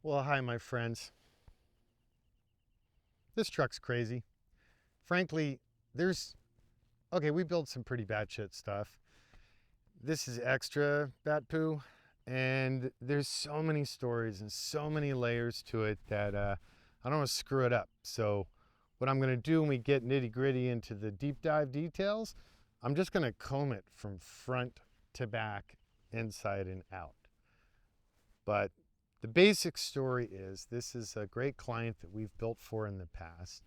Well, hi, my friends. This truck's crazy. Frankly, we build some pretty bad shit stuff. This is extra bat poo, and there's so many stories and so many layers to it that I don't want to screw it up. So, what I'm going to do when we get nitty gritty into the deep dive details, I'm just going to comb it from front to back, inside and out. But the basic story is this is a great client that we've built for in the past.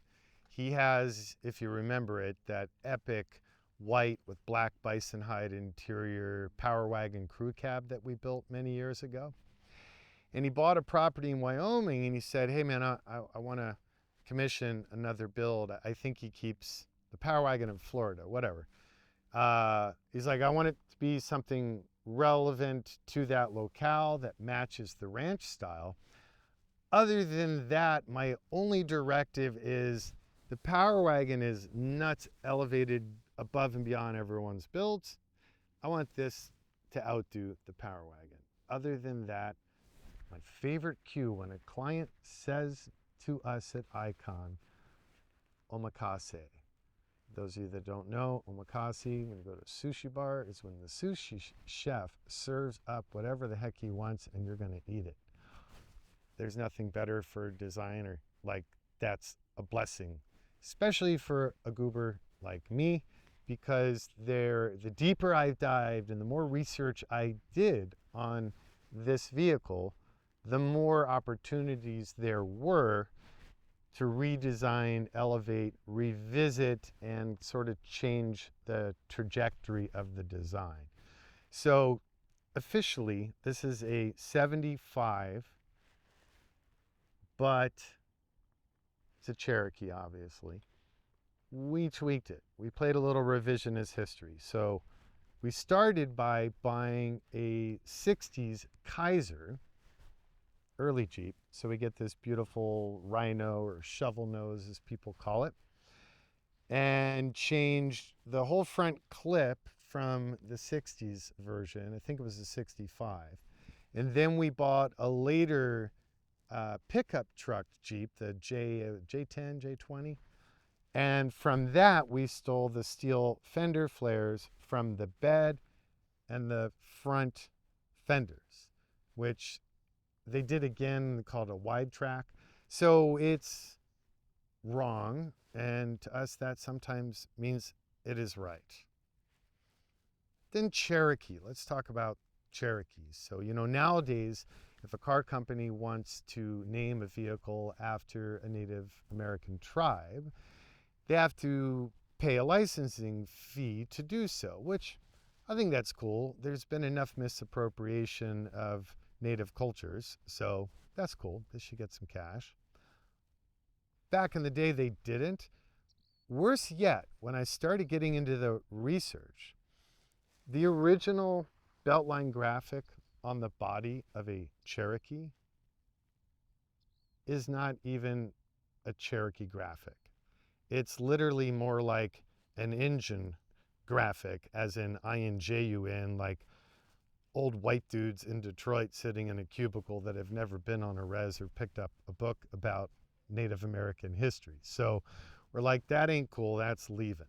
He has, if you remember it, that epic white with black bison hide interior Power Wagon crew cab that we built many years ago. And he bought a property in Wyoming and he said, hey man, I want to commission another build. I think he keeps the Power Wagon in Florida, whatever. He's like, I want it to be something relevant to that locale that matches the ranch style. Other than that, my only directive is the Power Wagon is nuts elevated above and beyond everyone's builds. I want this to outdo the Power Wagon. Other than that, my favorite cue when a client says to us at Icon, omakase. Those of you that don't know, omakase, when you go to a sushi bar, is when the sushi chef serves up whatever the heck he wants and you're going to eat it. There's nothing better for a designer. Like, that's a blessing, especially for a goober like me, because the deeper I've dived and the more research I did on this vehicle, the more opportunities there were to redesign, elevate, revisit, and sort of change the trajectory of the design. So officially, this is a 75, but it's a Cherokee, obviously. We tweaked it. We played a little revisionist history. So we started by buying a 60s Kaiser, early Jeep. So we get this beautiful rhino or shovel nose, as people call it, and changed the whole front clip from the 60s version. I think it was a 65. And then we bought a later pickup truck Jeep, the J10, J20. And from that, we stole the steel fender flares from the bed and the front fenders, which they did again, called a wide track. So it's wrong, and to us that sometimes means it is right. Then Cherokee. Let's talk about Cherokees. So, nowadays, if a car company wants to name a vehicle after a Native American tribe, they have to pay a licensing fee to do so, which I think that's cool. There's been enough misappropriation of Native cultures, so that's cool. They should get some cash. Back in the day, they didn't. Worse yet, when I started getting into the research, the original beltline graphic on the body of a Cherokee is not even a Cherokee graphic. It's literally more like an engine graphic, as in INJUN, like old white dudes in Detroit sitting in a cubicle that have never been on a res or picked up a book about Native American history. So we're like, that ain't cool, that's leaving.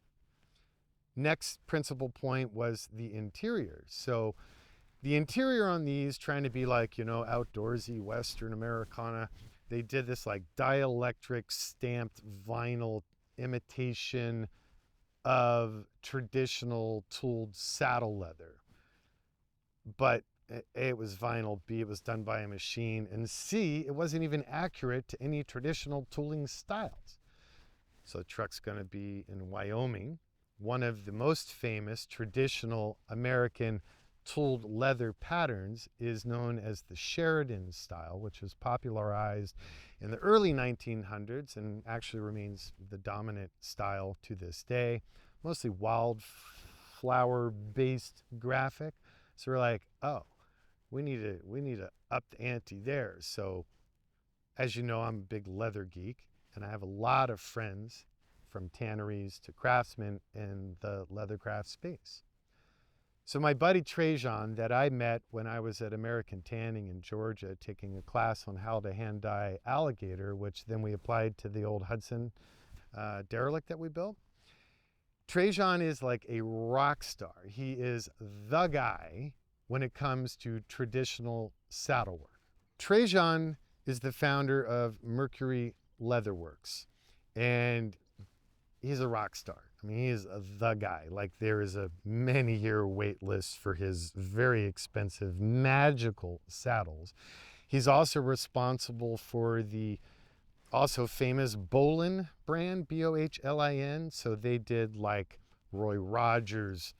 Next principal point was the interior. So the interior on these, trying to be like, outdoorsy Western Americana, they did this like dielectric stamped vinyl imitation of traditional tooled saddle leather. But A, it was vinyl, B, it was done by a machine, and C, it wasn't even accurate to any traditional tooling styles. So the truck's going to be in Wyoming. One of the most famous traditional American tooled leather patterns is known as the Sheridan style, which was popularized in the early 1900s and actually remains the dominant style to this day. Mostly wildflower-based graphic. So we're like, oh, we need to up the ante there. So, as you know, I'm a big leather geek, and I have a lot of friends from tanneries to craftsmen in the leathercraft space. So my buddy Trajan that I met when I was at American Tanning in Georgia taking a class on how to hand dye alligator, which then we applied to the old Hudson derelict that we built. Trajan is like a rock star. He is the guy when it comes to traditional saddle work. Trajan is the founder of Mercury Leatherworks, and he's a rock star. I mean, he is the guy. Like, there is a many-year wait list for his very expensive, magical saddles. He's also responsible for the also famous Bolin brand, Bohlin. So they did like Roy Rogers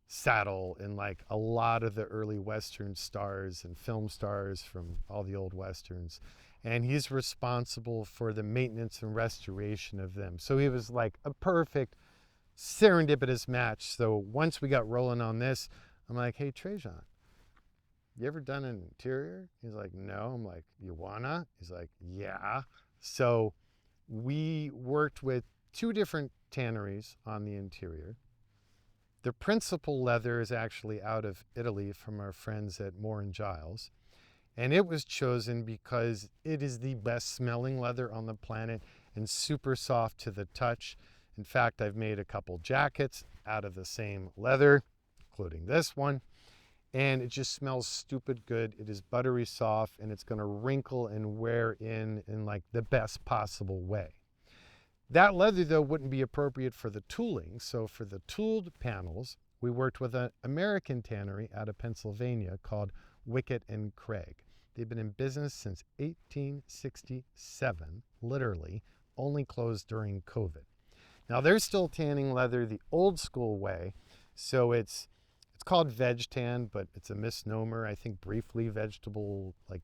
saddle and like a lot of the early Western stars and film stars from all the old Westerns. And he's responsible for the maintenance and restoration of them. So he was like a perfect serendipitous match. So once we got rolling on this, I'm like, hey, Trajan, you ever done an interior? He's like, no. I'm like, you wanna? He's like, yeah. So we worked with 2 different tanneries on the interior. The principal leather is actually out of Italy from our friends at Morrison Chasis. And it was chosen because it is the best smelling leather on the planet and super soft to the touch. In fact, I've made a couple jackets out of the same leather, including this one. And it just smells stupid good. It is buttery soft, and it's going to wrinkle and wear in like the best possible way. That leather, though, wouldn't be appropriate for the tooling. So for the tooled panels, we worked with an American tannery out of Pennsylvania called Wickett and Craig. They've been in business since 1867, literally, only closed during COVID. Now they're still tanning leather the old school way. So it's called veg tan, but it's a misnomer. I think briefly vegetable like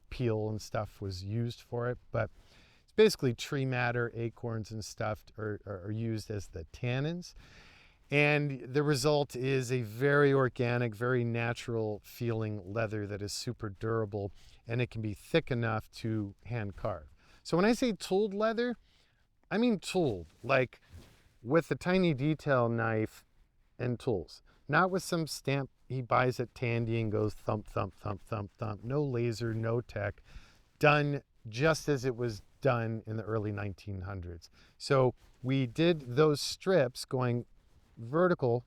peel and stuff was used for it, but it's basically tree matter, acorns and stuff are used as the tannins. And the result is a very organic, very natural feeling leather that is super durable, and it can be thick enough to hand carve. So when I say tooled leather, I mean tooled, like with a tiny detail knife and tools. Not with some stamp he buys at Tandy and goes thump, thump, thump, thump, thump. No laser, no tech. Done just as it was done in the early 1900s. So we did those strips going vertical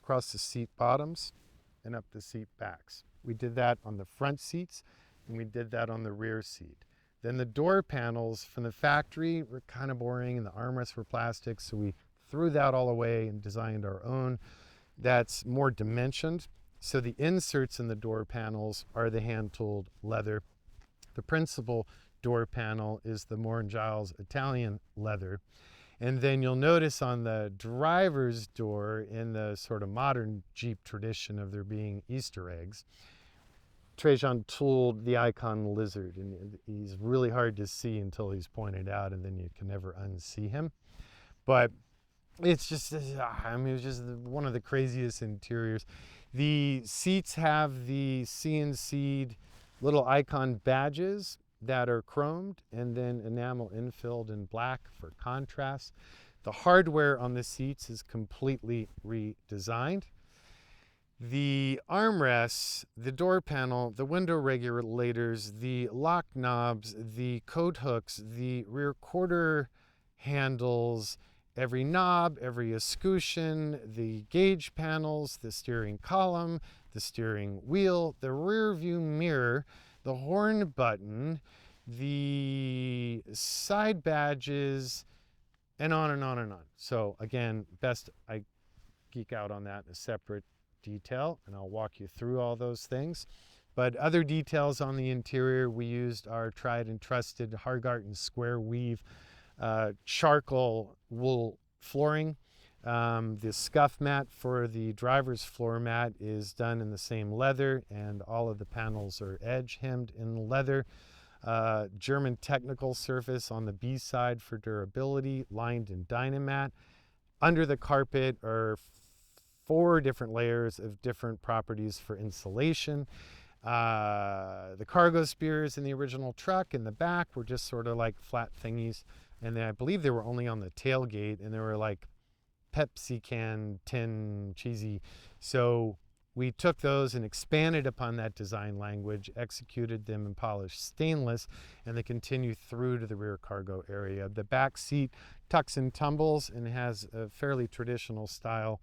across the seat bottoms and up the seat backs. We did that on the front seats, and we did that on the rear seat. Then the door panels from the factory were kind of boring, and the armrests were plastic, so we threw that all away and designed our own that's more dimensioned. So the inserts in the door panels are the hand-tooled leather. The principal door panel is the Morrison Chasis Italian leather. And then you'll notice on the driver's door, in the sort of modern Jeep tradition of there being Easter eggs, Trajan tooled the icon lizard, and he's really hard to see until he's pointed out, and then you can never unsee him. But it's just, I mean, it's just one of the craziest interiors. The seats have the CNC'd little icon badges that are chromed and then enamel infilled in black for contrast. The hardware on the seats is completely redesigned. The armrests, the door panel, the window regulators, the lock knobs, the coat hooks, the rear quarter handles, every knob, every escutcheon, the gauge panels, the steering column, the steering wheel, the rear view mirror, the horn button, the side badges, and on and on and on. So again, best I geek out on that in a separate detail, and I'll walk you through all those things. But other details on the interior, we used our tried and trusted Hargarten square weave charcoal wool flooring. The scuff mat for the driver's floor mat is done in the same leather, and all of the panels are edge hemmed in leather. German technical surface on the B side for durability, lined in Dynamat. Under the carpet are 4 different layers of different properties for insulation. The cargo spears in the original truck in the back were just sort of like flat thingies. And then I believe they were only on the tailgate, and they were like Pepsi can tin cheesy. So we took those and expanded upon that design language, executed them in polished stainless, and they continue through to the rear cargo area. The back seat tucks and tumbles and has a fairly traditional style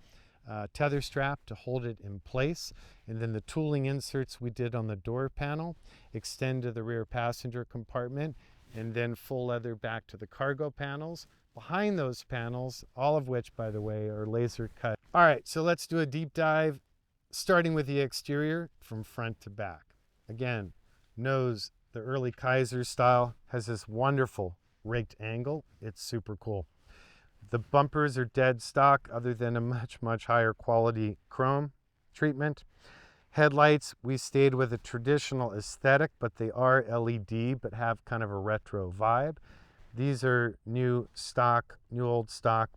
tether strap to hold it in place. And then the tooling inserts we did on the door panel extend to the rear passenger compartment, and then full leather back to the cargo panels. Behind those panels, all of which, by the way, are laser cut. All right, so let's do a deep dive, starting with the exterior from front to back. Again, nose, the early Kaiser style, has this wonderful raked angle. It's super cool. The bumpers are dead stock other than a much higher quality chrome treatment. Headlights, we stayed with a traditional aesthetic, but they are LED, but have kind of a retro vibe. These are new old stock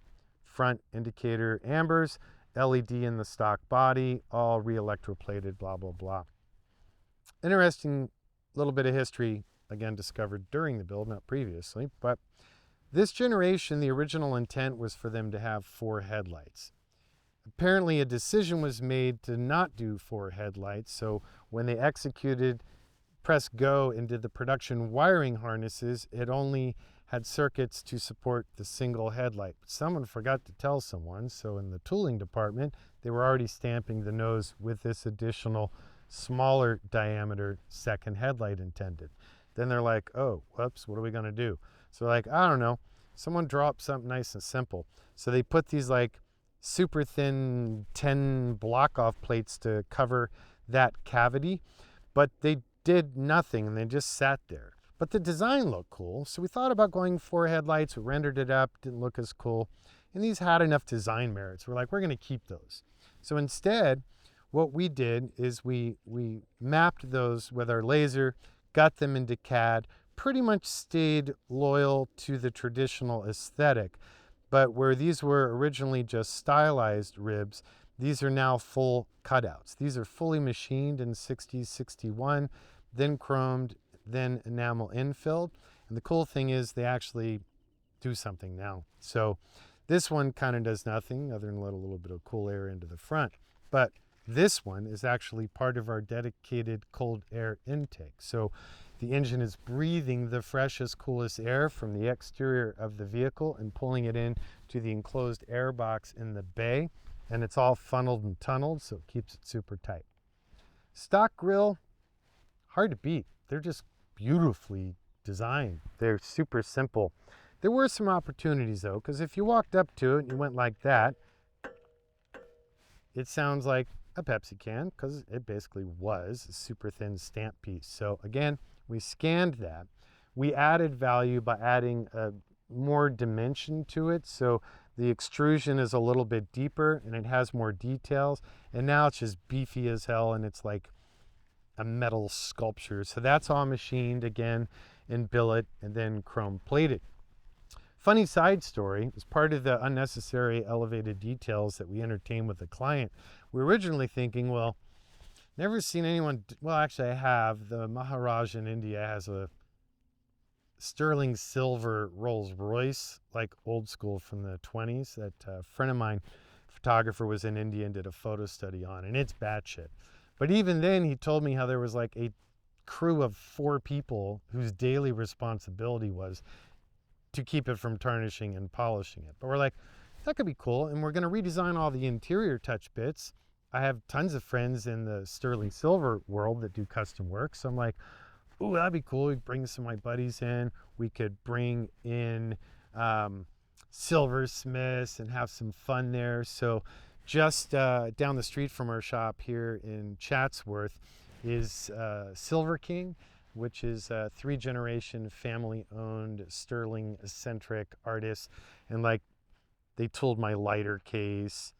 front indicator ambers, LED in the stock body, all re-electroplated, blah, blah, blah. Interesting little bit of history, again, discovered during the build, not previously, but this generation, the original intent was for them to have 4 headlights. Apparently a decision was made to not do 4 headlights, so when they executed, press go and did the production wiring harnesses, it only had circuits to support the single headlight. But someone forgot to tell someone, so in the tooling department, they were already stamping the nose with this additional smaller diameter second headlight intended. Then they're like, oh, whoops, what are we gonna do? So like, I don't know, someone draw up something nice and simple. So they put these like super thin 10 block off plates to cover that cavity, but they did nothing and they just sat there. But the design looked cool, so we thought about going 4 headlights. We rendered it up, didn't look as cool, and these had enough design merits. We're like, we're gonna keep those. So instead, what we did is we mapped those with our laser, got them into CAD, pretty much stayed loyal to the traditional aesthetic, but where these were originally just stylized ribs, these are now full cutouts. These are fully machined in 6061, then chromed, then enamel infilled. And the cool thing is they actually do something now. So this one kind of does nothing other than let a little bit of cool air into the front. But this one is actually part of our dedicated cold air intake. So the engine is breathing the freshest, coolest air from the exterior of the vehicle and pulling it in to the enclosed air box in the bay. And it's all funneled and tunneled, so it keeps it super tight. Stock grille, hard to beat. They're just beautifully designed. They're super simple. There were some opportunities though, because if you walked up to it and you went like that, it sounds like a Pepsi can, because it basically was a super thin stamp piece. So again, we scanned that. We added value by adding more dimension to it. So the extrusion is a little bit deeper and it has more details. And now it's just beefy as hell and it's like a metal sculpture. So that's all machined again in billet and then chrome plated. Funny side story, as part of the unnecessary elevated details that we entertained with the client, we were originally thinking, well, never seen anyone, well actually I have, the Maharaj in India has a sterling silver Rolls Royce, like old school from the 20s, that a friend of mine, photographer, was in India and did a photo study on, and it's batshit. But even then he told me how there was like a crew of 4 people whose daily responsibility was to keep it from tarnishing and polishing it. But we're like, that could be cool, and we're going to redesign all the interior touch bits. I have tons of friends in the sterling silver world that do custom work, so I'm like, ooh, that'd be cool. We'd bring some of my buddies in. We could bring in silversmiths and have some fun there. So just down the street from our shop here in Chatsworth is Silver King, which is a 3-generation family-owned sterling-centric artist. And like, they tooled my lighter case.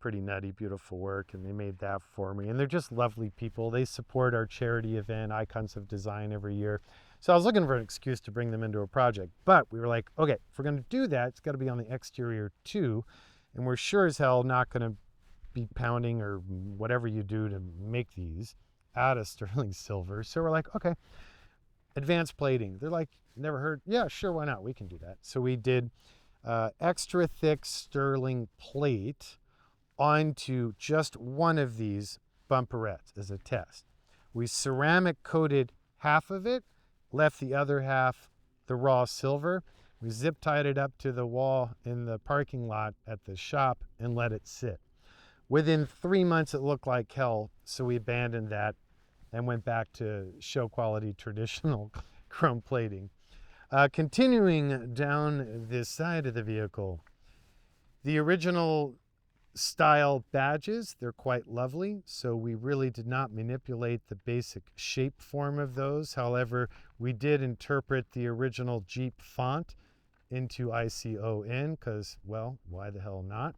Pretty nutty, beautiful work, and they made that for me. And they're just lovely people. They support our charity event, Icons of Design, every year. So I was looking for an excuse to bring them into a project. But we were like, okay, if we're going to do that, it's got to be on the exterior too. And we're sure as hell not going to be pounding or whatever you do to make these out of sterling silver. So we're like, okay, advanced plating. They're like, never heard? Yeah, sure, why not? We can do that. So we did extra thick sterling plate onto just one of these bumperettes as a test. We ceramic coated half of it, left the other half the raw silver. We zip tied it up to the wall in the parking lot at the shop and let it sit. Within 3 months, it looked like hell, so we abandoned that and went back to show quality traditional chrome plating. Continuing down this side of the vehicle, the original style badges, they're quite lovely, so we really did not manipulate the basic shape form of those. However, we did interpret the original Jeep font into ICON because, well, why the hell not?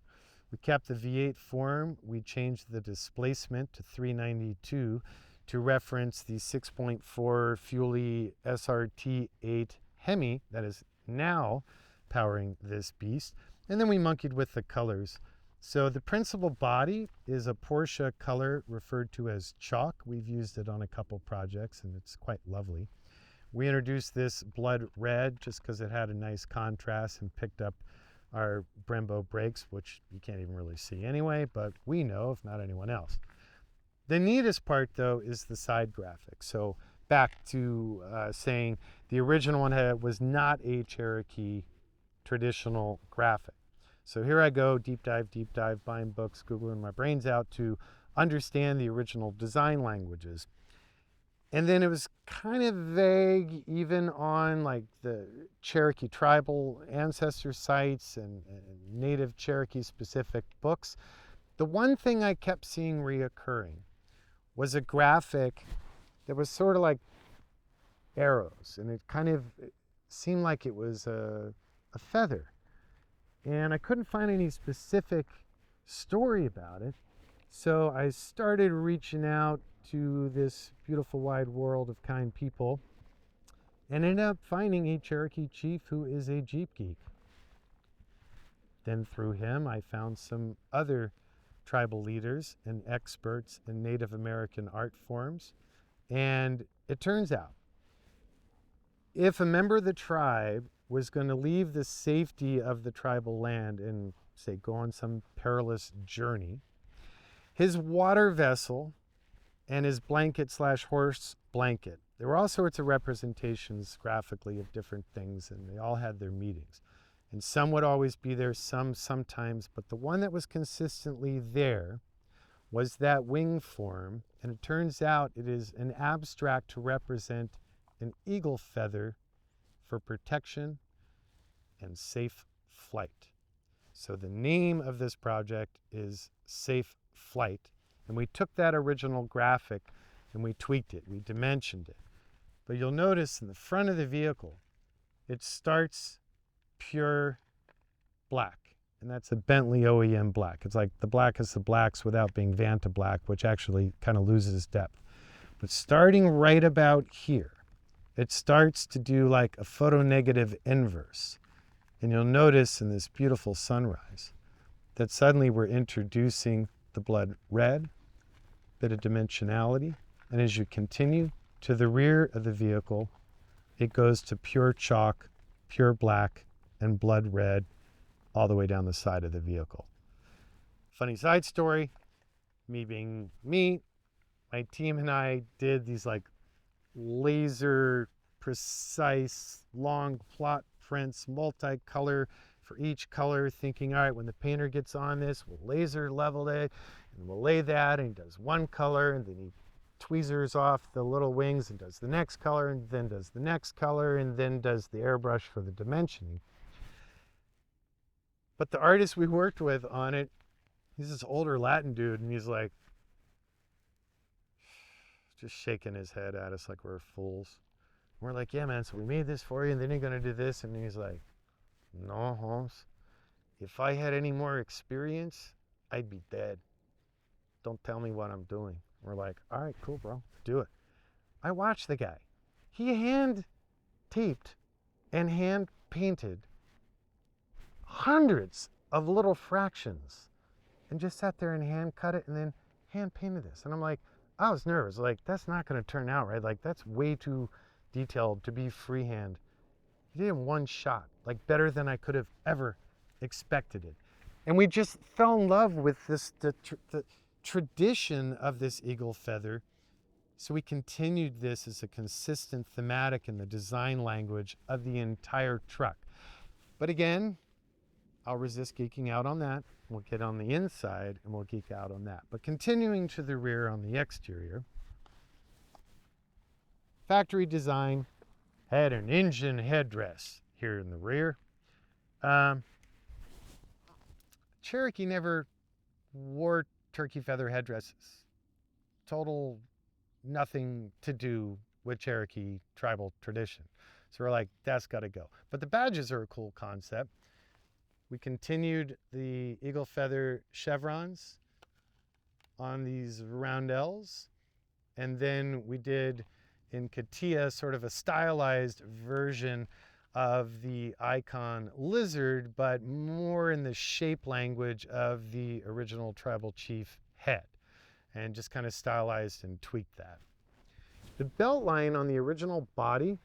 We kept the V8 form. We changed the displacement to 392 to reference the 6.4 Fuelie SRT8 HEMI that is now powering this beast. And then we monkeyed with the colors. So the principal body is a Porsche color referred to as chalk. We've used it on a couple projects and it's quite lovely. We introduced this blood red just because it had a nice contrast and picked up our Brembo brakes, which you can't even really see anyway, but we know, if not anyone else. The neatest part, though, is the side graphic. So back to saying the original one was not a Cherokee traditional graphic. So here I go, deep dive, buying books, Googling my brains out to understand the original design languages. And then it was kind of vague even on like the Cherokee tribal ancestor sites and native Cherokee specific books. The one thing I kept seeing reoccurring was a graphic that was sort of like arrows, and it kind of seemed like it was a feather. And I couldn't find any specific story about it. So I started reaching out to this beautiful wide world of kind people and ended up finding a Cherokee chief who is a Jeep geek. Then through him, I found some other tribal leaders and experts in Native American art forms. And it turns out, if a member of the tribe was going to leave the safety of the tribal land and, say, go on some perilous journey, his water vessel and his blanket/horse blanket. There were all sorts of representations graphically of different things, and they all had their meetings. And some would always be there, some sometimes, but the one that was consistently there was that wing form, and it turns out it is an abstract to represent an eagle feather for protection and safe flight. So the name of this project is Safe Flight. And we took that original graphic and we tweaked it, we dimensioned it. But you'll notice in the front of the vehicle, it starts pure black. And that's a Bentley OEM black. It's like the blackest of blacks without being Vanta black, which actually kind of loses depth. But starting right about here, it starts to do like a photonegative inverse. And you'll notice in this beautiful sunrise that suddenly we're introducing the blood red, bit of dimensionality, and as you continue to the rear of the vehicle, it goes to pure chalk, pure black, and blood red all the way down the side of the vehicle. Funny side story, me being me, my team and I did these like laser precise long plot prints, multicolor for each color, thinking, all right, when the painter gets on this, we'll laser level it, and we'll lay that, and he does one color, and then he tweezers off the little wings and does the next color, and then does the next color, and then does the airbrush for the dimensioning. But the artist we worked with on it, he's this older Latin dude, and he's like, just shaking his head at us like we're fools. And we're like, yeah, man, so we made this for you, and then you're going to do this. And he's like, no, Holmes. If I had any more experience, I'd be dead. Don't tell me what I'm doing. We're like, all right, cool, bro. Do it. I watched the guy. He hand taped and hand painted hundreds of little fractions and just sat there and hand cut it and then hand painted this. And I'm like, I was nervous. Like, that's not going to turn out right. Like, that's way too detailed to be freehand. We did it in one shot, like better than I could have ever expected it. And we just fell in love with the tradition of this eagle feather. So we continued this as a consistent thematic in the design language of the entire truck. But again, I'll resist geeking out on that. We'll get on the inside and we'll geek out on that. But continuing to the rear on the exterior, factory design had an engine headdress here in the rear. Cherokee never wore turkey feather headdresses. Total nothing to do with Cherokee tribal tradition. So we're like, that's got to go. But the badges are a cool concept. We continued the eagle feather chevrons on these roundels. And then we did in CATIA sort of a stylized version of the icon lizard, but more in the shape language of the original tribal chief head, and just kind of stylized and tweaked that. The belt line on the original body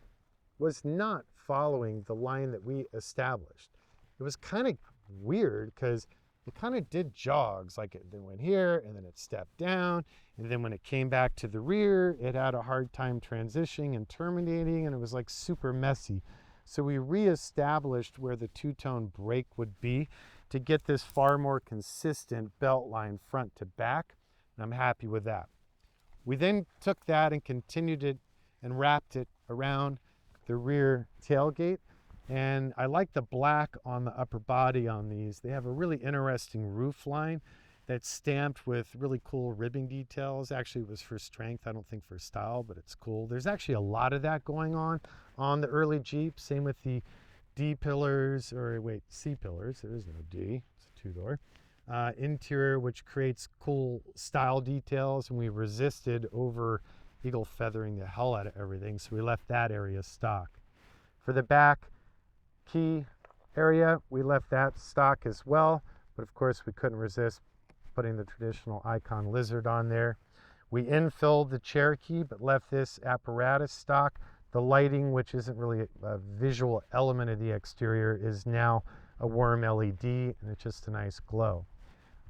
was not following the line that we established. It was kind of weird because it kind of did jogs, like it went here and then it stepped down, and then when it came back to the rear, it had a hard time transitioning and terminating, and it was like super messy. So we reestablished where the two-tone brake would be to get this far more consistent belt line front to back, and I'm happy with that. We then took that and continued it and wrapped it around the rear tailgate. And I like the black on the upper body on these. They have a really interesting roof line that's stamped with really cool ribbing details. Actually, it was for strength, I don't think for style, but it's cool. There's actually a lot of that going on the early Jeep. Same with the D pillars, or wait, C pillars. There is no D, it's a two-door. Interior, which creates cool style details, and we resisted over eagle feathering the hell out of everything, so we left that area stock. For the back key area, we left that stock as well, but of course we couldn't resist putting the traditional icon lizard on there. We infilled the Cherokee, but left this apparatus stock. The lighting, which isn't really a visual element of the exterior, is now a worm LED, and it's just a nice glow.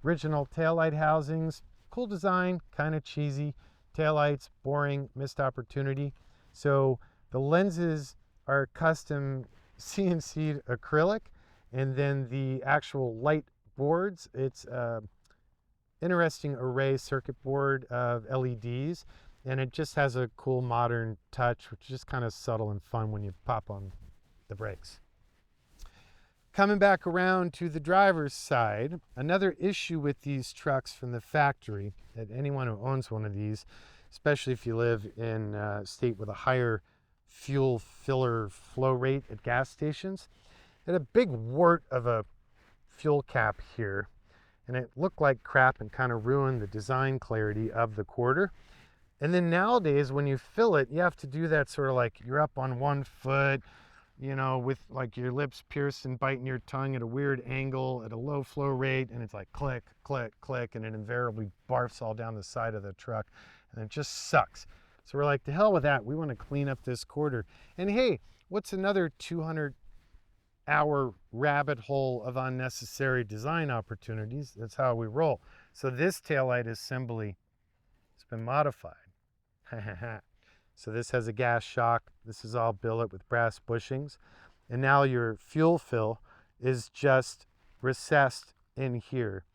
Original taillight housings, cool design, kind of cheesy. Taillights, boring, missed opportunity. So the lenses are custom CNC'd acrylic, and then the actual light boards, it's an interesting array circuit board of LEDs, and it just has a cool modern touch, which is just kind of subtle and fun when you pop on the brakes. Coming back around to the driver's side, another issue with these trucks from the factory, that anyone who owns one of these, especially if you live in a state with a higher fuel filler flow rate at gas stations, had a big wart of a fuel cap here, and it looked like crap and kind of ruined the design clarity of the quarter. And then nowadays, when you fill it, you have to do that sort of like you're up on one foot, you know, with like your lips pierced and biting your tongue at a weird angle at a low flow rate, and it's like click, click, click, and it invariably barfs all down the side of the truck, and it just sucks. So we're like, to hell with that. We want to clean up this quarter. And hey, what's another 200-hour rabbit hole of unnecessary design opportunities? That's how we roll. So this taillight assembly has been modified. So this has a gas shock. This is all billet with brass bushings. And now your fuel fill is just recessed in here.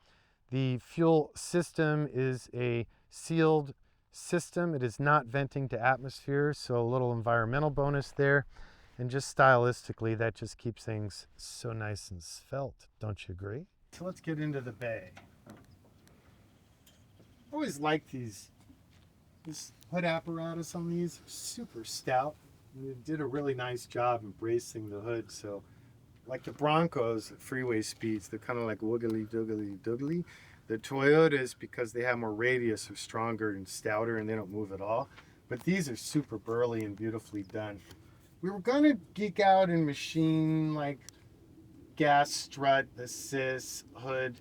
The fuel system is a sealed system. It is not venting to atmosphere, so a little environmental bonus there. And just stylistically, that just keeps things so nice and svelte. Don't you agree? So let's get into the bay. I always like this hood apparatus on these, super stout. They did a really nice job embracing the hood. So like the Broncos at freeway speeds, they're kind of like woogly doogly doogly. The Toyotas, because they have more radius, are stronger and stouter and they don't move at all. But these are super burly and beautifully done. We were gonna geek out and machine like gas strut, assist, hood,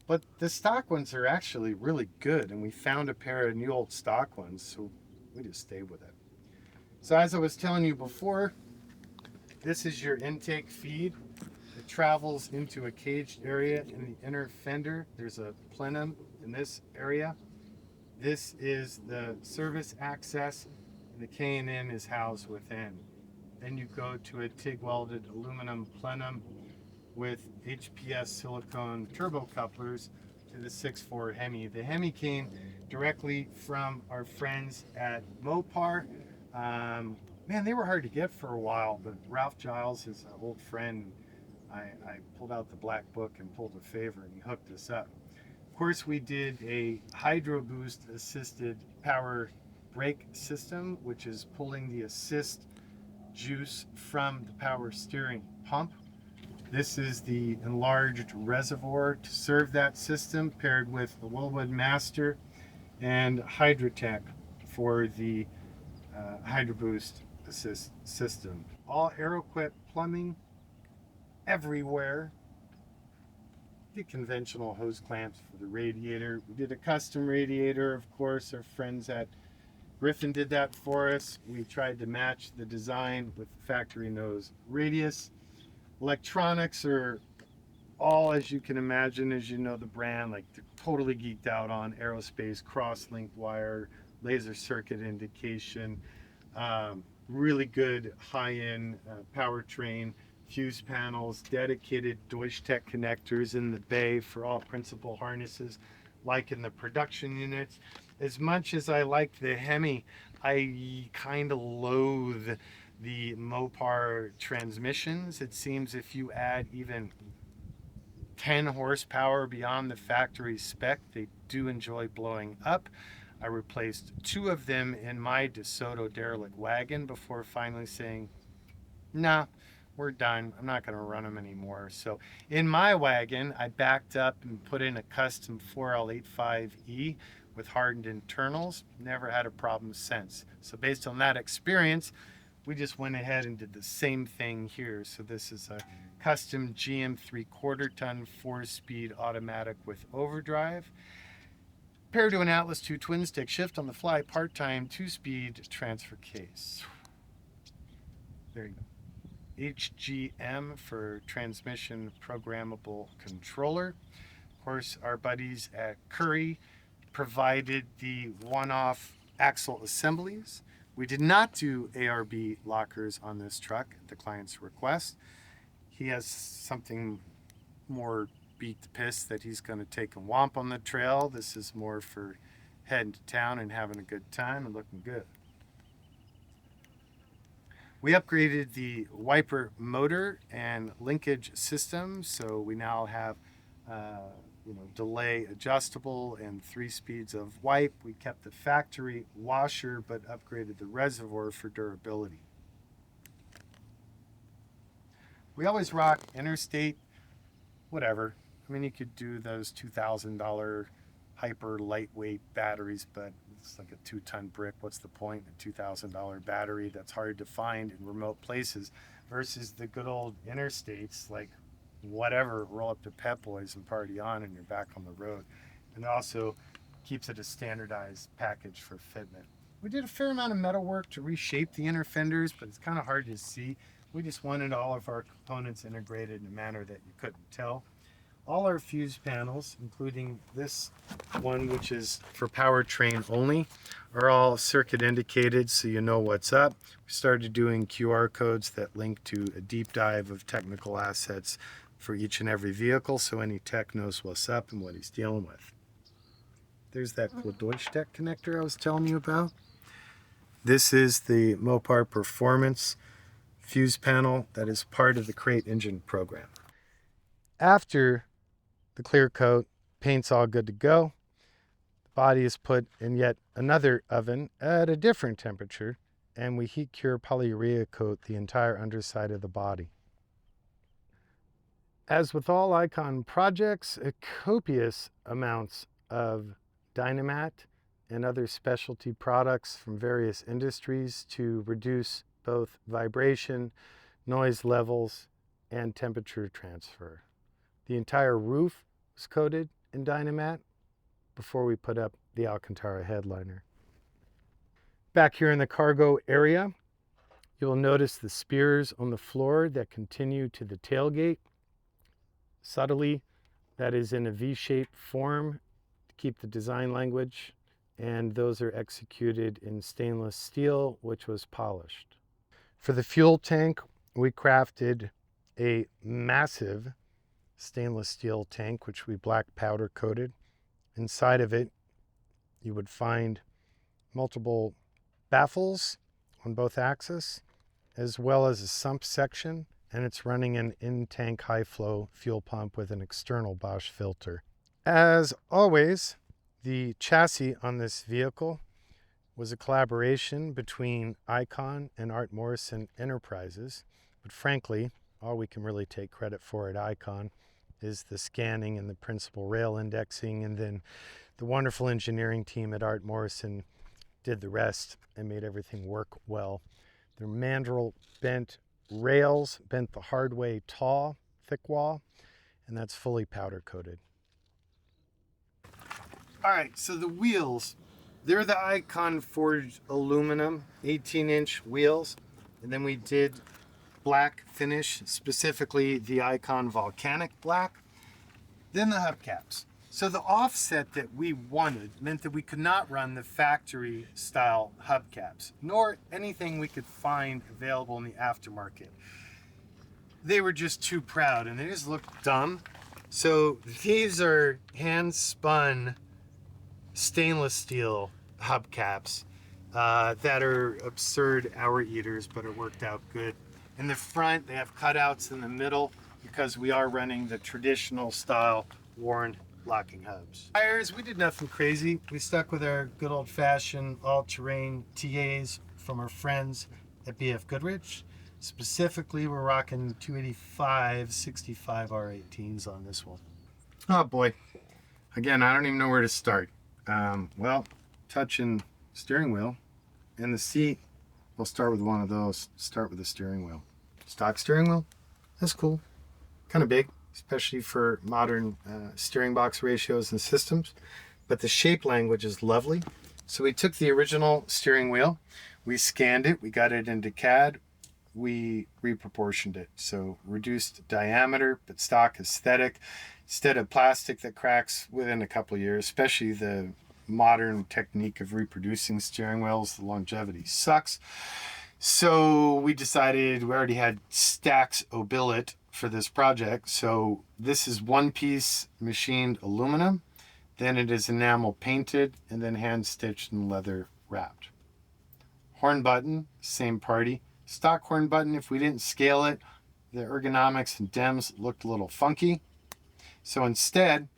but the stock ones are actually really good, and we found a pair of new old stock ones, so we just stayed with it. So as I was telling you before, This is your intake feed. It travels into a caged area in the inner fender. There's a plenum in this area. This is the service access, and the K&N is housed within. Then you go to a TIG welded aluminum plenum with HPS silicone turbo couplers to the 6.4 HEMI. The HEMI came directly from our friends at Mopar. Man, they were hard to get for a while, but Ralph Giles is an old friend. I pulled out the black book and pulled a favor, and he hooked us up. Of course, we did a Hydro Boost assisted power brake system, which is pulling the assist juice from the power steering pump. This is the enlarged reservoir to serve that system, paired with the Willwood Master and Hydrotech for the Hydro Boost assist system. All Aeroquip plumbing everywhere. The conventional hose clamps for the radiator. We did a custom radiator, of course. Our friends at Griffin did that for us. We tried to match the design with the factory nose radius. Electronics are all, as you can imagine, as you know the brand, like they're totally geeked out on aerospace, cross-link wire, laser circuit indication, really good high-end powertrain, fuse panels, dedicated Deutsch-Tech connectors in the bay for all principal harnesses, like in the production units. As much as I like the HEMI, I kind of loathe the Mopar transmissions. It seems if you add even 10 horsepower beyond the factory spec, they do enjoy blowing up. I replaced 2 of them in my DeSoto derelict wagon before finally saying, nah, we're done. I'm not going to run them anymore. So in my wagon, I backed up and put in a custom 4L85E with hardened internals. Never had a problem since. So based on that experience, we just went ahead and did the same thing here. So this is a custom GM 3/4 ton 4-speed automatic with overdrive, paired to an Atlas 2 twin stick shift on the fly part-time 2-speed transfer case. There you go. HGM for transmission programmable controller. Of course, our buddies at Currie provided the one-off axle assemblies. We did not do ARB lockers on this truck at the client's request. He has something more beat the piss that he's going to take and womp on the trail. This is more for heading to town and having a good time and looking good. We upgraded the wiper motor and linkage system, so we now have delay adjustable and 3 speeds of wipe. We kept the factory washer but upgraded the reservoir for durability. We always rock interstate, whatever. I mean, you could do those $2,000 hyper lightweight batteries, but it's like a 2-ton brick. What's the point? A $2,000 battery that's hard to find in remote places versus the good old interstates, like whatever, roll up to Pep Boys and party on and you're back on the road. And it also keeps it a standardized package for fitment. We did a fair amount of metal work to reshape the inner fenders, but it's kind of hard to see. We just wanted all of our components integrated in a manner that you couldn't tell. All our fuse panels, including this one, which is for powertrain only, are all circuit indicated so you know what's up. We started doing QR codes that link to a deep dive of technical assets for each and every vehicle so any tech knows what's up and what he's dealing with. There's that cool Deutsch-Tech connector I was telling you about. This is the Mopar Performance fuse panel that is part of the Crate Engine program. After the clear coat, paint's all good to go. The body is put in yet another oven at a different temperature, and we heat cure polyurea coat the entire underside of the body. As with all Icon projects, copious amounts of Dynamat and other specialty products from various industries to reduce both vibration, noise levels, and temperature transfer. The entire roof was coated in Dynamat before we put up the Alcantara headliner. Back here in the cargo area, You will notice the spears on the floor that continue to the tailgate. Subtly, that is in a V-shaped form to keep the design language, and those are executed in stainless steel, which was polished. For the fuel tank, we crafted a massive stainless steel tank, which we black powder coated. Inside of it, you would find multiple baffles on both axes, as well as a sump section, and it's running an in-tank high-flow fuel pump with an external Bosch filter. As always, the chassis on this vehicle was a collaboration between Icon and Art Morrison Enterprises, but frankly, all we can really take credit for at Icon is the scanning and the principal rail indexing, and then the wonderful engineering team at Art Morrison did the rest and made everything work well. Their mandrel bent rails, bent the hard way taw, thick wall, and that's fully powder coated. All right, so the wheels, they're the Icon forged aluminum 18-inch wheels, and then we did black finish, specifically the Icon volcanic black. Then the hubcaps. So the offset that we wanted meant that we could not run the factory style hubcaps, nor anything we could find available in the aftermarket. They were just too proud and they just looked dumb. So these are hand spun stainless steel hubcaps that are absurd hour eaters, but are worked out good. In the front, they have cutouts in the middle because we are running the traditional style worn locking hubs. Tires, we did nothing crazy. We stuck with our good old-fashioned all-terrain TAs from our friends at BF Goodrich. Specifically, we're rocking 285 65 R18s on this one. Oh boy. Again, I don't even know where to start. Well, touching steering wheel and the seat, we'll start with one of those. Start with the steering wheel. Stock steering wheel, that's cool. Kind of big, especially for modern steering box ratios and systems. But the shape language is lovely. So we took the original steering wheel, we scanned it, we got it into CAD, we reproportioned it. So reduced diameter, but stock aesthetic. Instead of plastic that cracks within a couple of years, especially the modern technique of reproducing steering wheels, the longevity sucks. So we decided, we already had stacks of billet for this project. So this is one piece machined aluminum, then it is enamel painted, and then hand stitched and leather wrapped. Horn button, same party. Stock horn button, if we didn't scale it, the ergonomics and DEMS looked a little funky. So instead,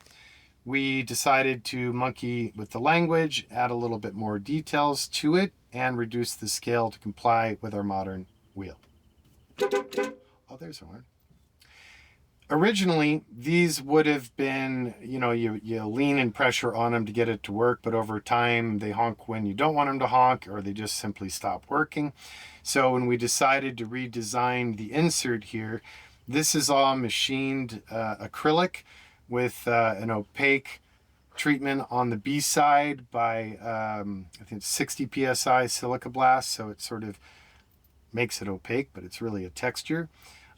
we decided to monkey with the language, add a little bit more details to it, and reduce the scale to comply with our modern wheel. Oh, there's a horn. Originally, these would have been, you lean and pressure on them to get it to work, but over time they honk when you don't want them to honk, or they just simply stop working. So when we decided to redesign the insert here, this is all machined acrylic with an opaque treatment on the B side by, I think 60 PSI silica blast, so it sort of makes it opaque, but it's really a texture.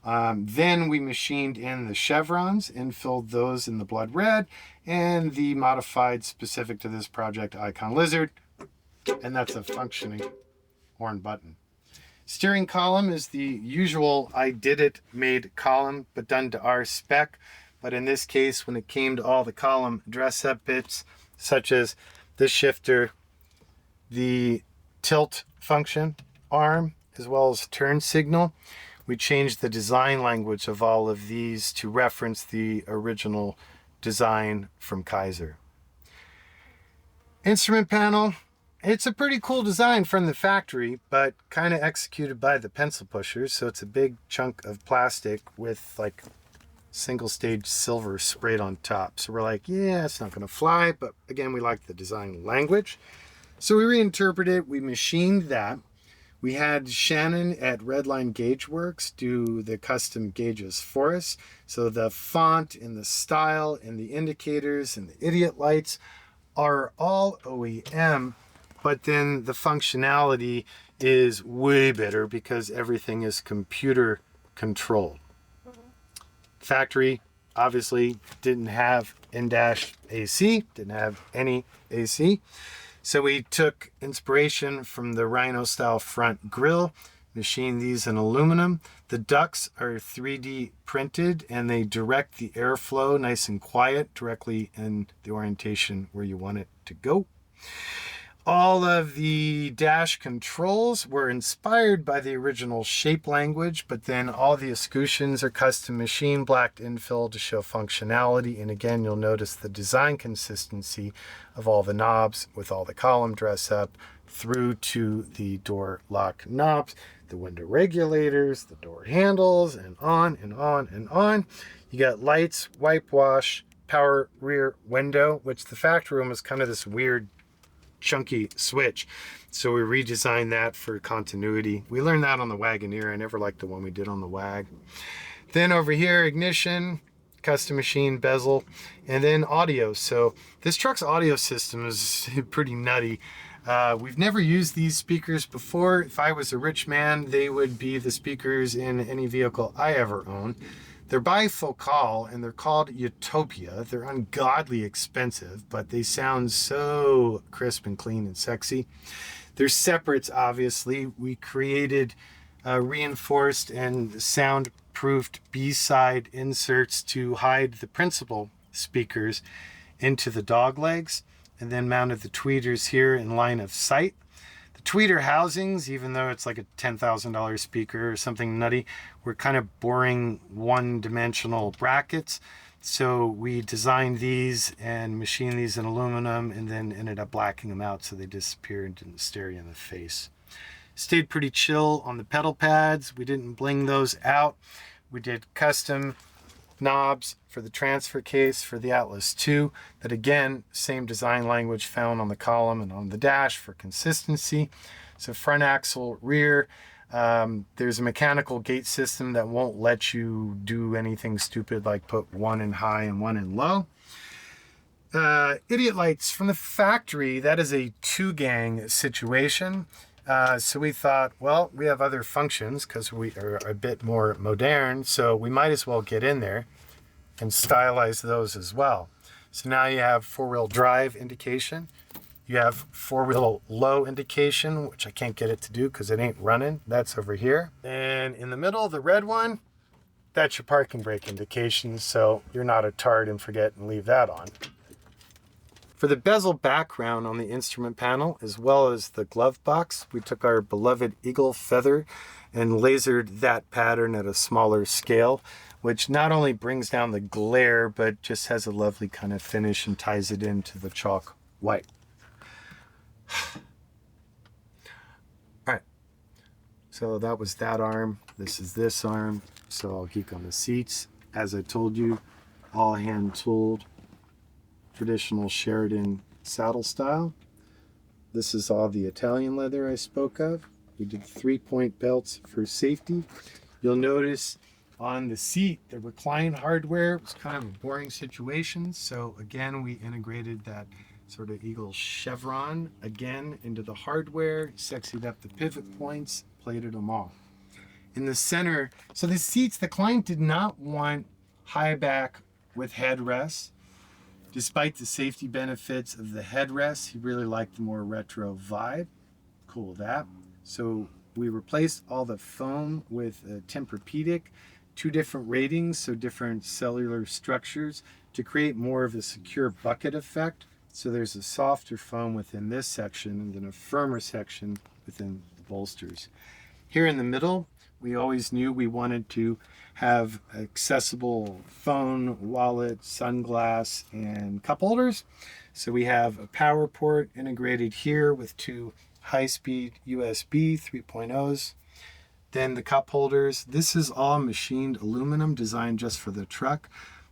Then we machined in the chevrons and filled those in the blood red, and the modified specific to this project Icon Lizard, and that's a functioning horn button. Steering column is the usual I did it made column, but done to our spec. But in this case, when it came to all the column dress up bits, such as the shifter, the tilt function arm, as well as turn signal, we changed the design language of all of these to reference the original design from Kaiser. Instrument panel, it's a pretty cool design from the factory, but kind of executed by the pencil pushers. So it's a big chunk of plastic with like single stage silver sprayed on top. So we're like, yeah, it's not going to fly. But again, we like the design language. So we reinterpreted it. We machined that. We had Shannon at Redline Gauge Works do the custom gauges for us. So the font and the style and the indicators and the idiot lights are all OEM, but then the functionality is way better because everything is computer controlled. Factory obviously didn't have in-dash AC, didn't have any AC. So we took inspiration from the Rhino style front grille, machined these in aluminum. The ducts are 3D printed and they direct the airflow nice and quiet directly in the orientation where you want it to go. All of the dash controls were inspired by the original shape language, but then all the escutcheons are custom machine blacked infill to show functionality. And again, you'll notice the design consistency of all the knobs with all the column dress up through to the door lock knobs, the window regulators, the door handles, and on and on and on. You got lights, wipe wash, power rear window, which the factory room was kind of this weird chunky switch, so we redesigned that for continuity. We learned that on the Wagoneer. I never liked the one we did on the Wag. Then over here, ignition, custom machine bezel, and then audio. So this truck's audio system is pretty nutty. We've never used these speakers before. If I was a rich man, they would be the speakers in any vehicle I ever own. They're bifocal and they're called Utopia. They're ungodly expensive, but they sound so crisp and clean and sexy. They're separates, obviously. We created reinforced and soundproofed B-side inserts to hide the principal speakers into the dog legs, and then mounted the tweeters here in line of sight. The tweeter housings, even though it's like a $10,000 speaker or something nutty, were kind of boring one-dimensional brackets. So we designed these and machined these in aluminum and then ended up blacking them out so they disappeared and didn't stare you in the face. Stayed pretty chill on the pedal pads. We didn't bling those out. We did custom knobs for the transfer case for the Atlas II. That again, same design language found on the column and on the dash for consistency. So front axle, rear. There's a mechanical gate system that won't let you do anything stupid like put one in high and one in low. Idiot lights from the factory. That is a two-gang situation. So we thought, well, we have other functions because we are a bit more modern, so we might as well get in there and stylize those as well. So now you have four-wheel drive indication. You have four-wheel low indication, which I can't get it to do because it ain't running. That's over here. And in the middle, the red one, that's your parking brake indication, so you're not a tard and forget and leave that on. For the bezel background on the instrument panel, as well as the glove box, we took our beloved eagle feather and lasered that pattern at a smaller scale, which not only brings down the glare, but just has a lovely kind of finish and ties it into the chalk white. All right, so that was that arm. This is this arm. So I'll geek on the seats. As I told you, all hand tooled. Traditional Sheridan saddle style. This is all the Italian leather I spoke of. We did 3-point belts for safety. You'll notice on the seat, the recline hardware was kind of a boring situation. So again, we integrated that sort of eagle chevron again into the hardware, sexied up the pivot points, plated them all. In the center, so the seats, the client did not want high back with headrests. Despite the safety benefits of the headrest, he really liked the more retro vibe. Cool with that. So we replaced all the foam with a Tempur-Pedic, 2 different ratings, so different cellular structures to create more of a secure bucket effect. So there's a softer foam within this section and then a firmer section within the bolsters. Here in the middle, we always knew we wanted to have accessible phone, wallet, sunglass, and cup holders. So we have a power port integrated here with 2 high-speed USB 3.0s. Then the cup holders. This is all machined aluminum designed just for the truck.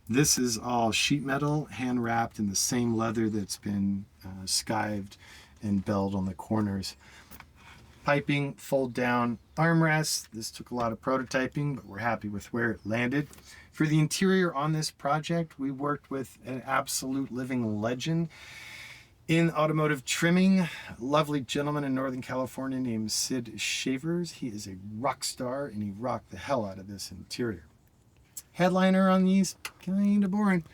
This is all sheet metal, hand wrapped in the same leather that's been skived and belled on the corners. Piping, fold down armrests. This took a lot of prototyping, but we're happy with where it landed. For the interior on this project, we worked with an absolute living legend. In automotive trimming, lovely gentleman in Northern California named Sid Chaver. He is a rock star and he rocked the hell out of this interior. Headliner on these, kind of boring.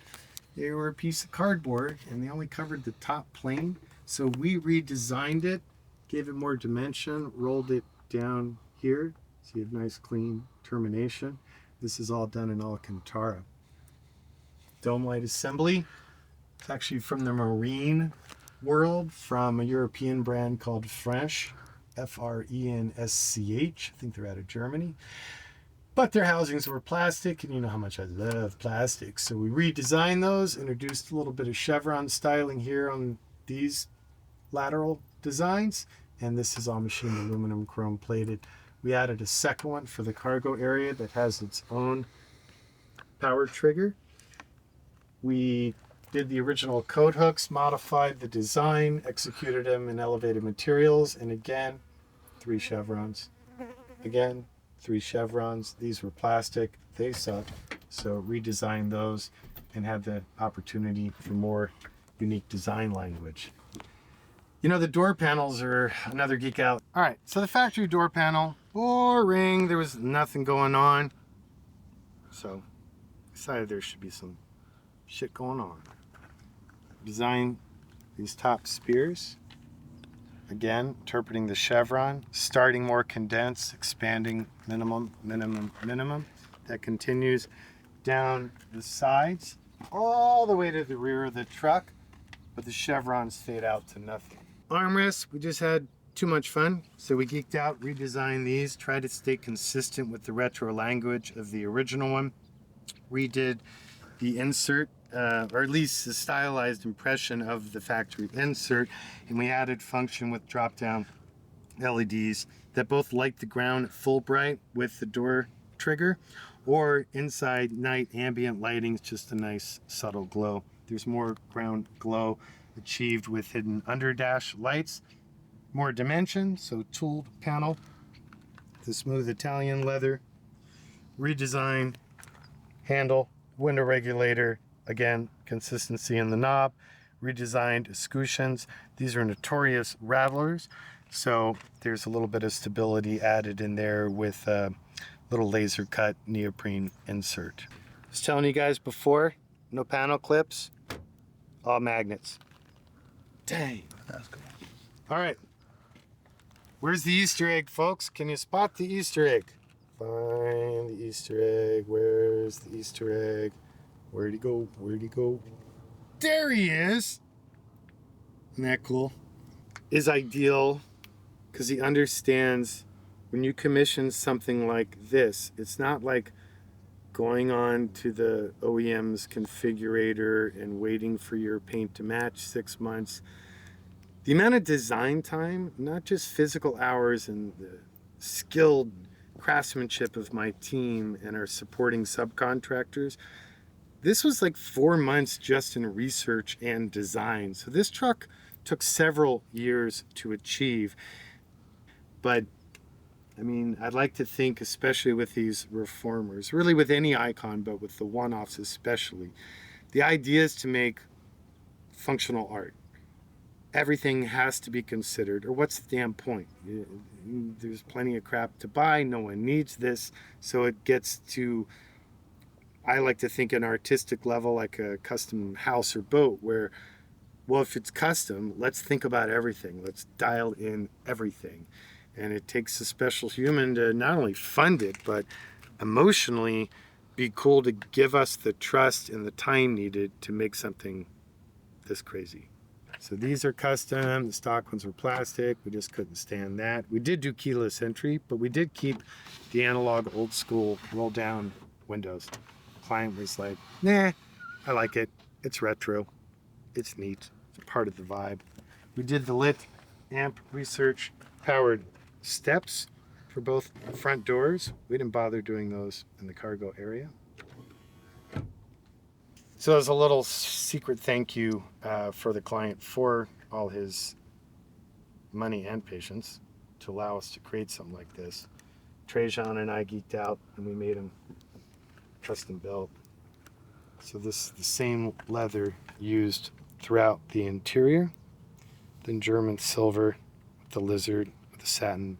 They were a piece of cardboard and they only covered the top plane. So we redesigned it, gave it more dimension, rolled it down here. So you have nice clean termination. This is all done in Alcantara. Dome light assembly. It's actually from the marine world, from a European brand called French, Frensch. I think they're out of Germany. But their housings were plastic, and you know how much I love plastic. So we redesigned those, introduced a little bit of chevron styling here on these lateral designs, and this is all machined aluminum chrome plated. We added a second one for the cargo area that has its own power trigger. We did the original coat hooks, modified the design, executed them in elevated materials, and again, 3 chevrons. Again, 3 chevrons. These were plastic, they sucked, so redesigned those and had the opportunity for more unique design language. You know, the door panels are another geek out. All right, so the factory door panel, boring. There was nothing going on. So decided there should be some shit going on. Design these top spears. Again, interpreting the chevron, starting more condensed, expanding minimum. That continues down the sides, all the way to the rear of the truck, but the chevrons fade out to nothing. Armrests, we just had too much fun, so we geeked out, redesigned these, tried to stay consistent with the retro language of the original one. Redid the insert, or at least the stylized impression of the factory insert, and we added function with drop-down LEDs that both light the ground at full bright with the door trigger, or inside night ambient lighting, it's just a nice subtle glow. There's more ground glow achieved with hidden underdash lights, more dimension, so tooled panel, the smooth Italian leather, redesigned handle, window regulator, again, consistency in the knob, redesigned escutcheons. These are notorious rattlers, so there's a little bit of stability added in there with a little laser cut neoprene insert. I was telling you guys before, no panel clips, all magnets. Dang, that's cool. All right, where's the Easter egg, folks? Can you spot the Easter egg? Find the Easter egg. Where's the Easter egg? Where'd he go? Where'd he go? There he is. Isn't that cool? Is ideal because he understands when you commission something like this, it's not like going on to the OEM's configurator and waiting for your paint to match 6 months. The amount of design time, not just physical hours and the skilled craftsmanship of my team and our supporting subcontractors, this was like 4 months just in research and design. So this truck took several years to achieve. But I mean, I'd like to think, especially with these reformers, really with any icon, but with the one-offs especially, the idea is to make functional art. Everything has to be considered, or what's the damn point? There's plenty of crap to buy, no one needs this, so it gets to, I like to think, an artistic level, like a custom house or boat, where, well, if it's custom, let's think about everything. Let's dial in everything. And it takes a special human to not only fund it, but emotionally be cool to give us the trust and the time needed to make something this crazy. So these are custom. The stock ones were plastic. We just couldn't stand that. We did do keyless entry, but we did keep the analog old school roll down windows. The client was like, nah, I like it. It's retro. It's neat. It's part of the vibe. We did the lit amp research powered steps for both front doors. We didn't bother doing those in the cargo area. So as a little secret thank you for the client for all his money and patience to allow us to create something like this. Trajan and I geeked out and we made him custom built. So this is the same leather used throughout the interior. then German silver with the lizard with the satin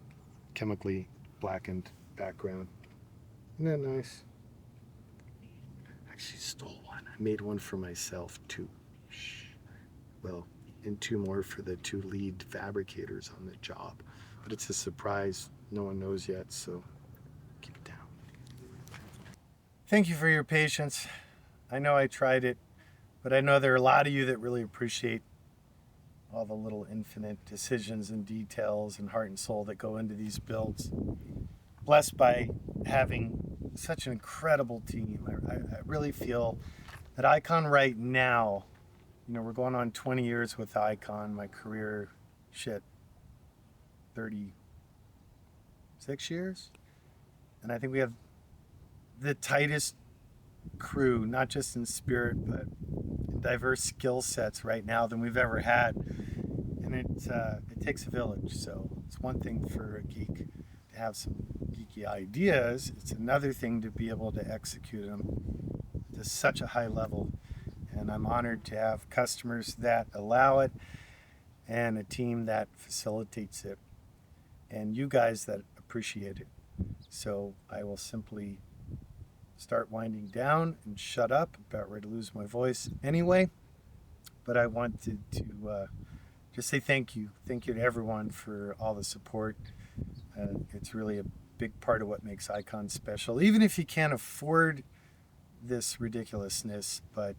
chemically blackened background. Isn't that nice? I actually stole one. I made one for myself too. Well, and two more for the two lead fabricators on the job. But it's a surprise. No one knows yet, so keep it down. Thank you for your patience. I know I tried it, but I know there are a lot of you that really appreciate all the little infinite decisions and details and heart and soul that go into these builds. Blessed by having such an incredible team. I really feel that Icon right now, you know, we're going on 20 years with Icon. My career, 36 years. And I think we have the tightest crew, not just in spirit, but in diverse skill sets right now than we've ever had. And it takes a village. So it's one thing for a geek to have some geeky ideas. It's another thing to be able to execute them to such a high level. And I'm honored to have customers that allow it and a team that facilitates it and you guys that appreciate it. So I will simply start winding down and shut up. About ready to lose my voice anyway. But I wanted to just say thank you. Thank you to everyone for all the support. It's really a big part of what makes Icon special. Even if you can't afford this ridiculousness, but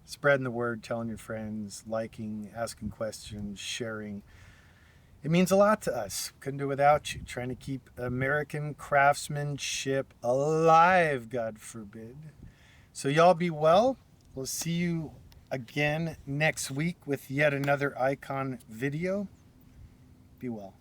spreading the word, telling your friends, liking, asking questions, sharing. It means a lot to us. Couldn't do it without you. Trying to keep American craftsmanship alive, God forbid. So y'all be well. We'll see you again next week with yet another Icon video. Be well.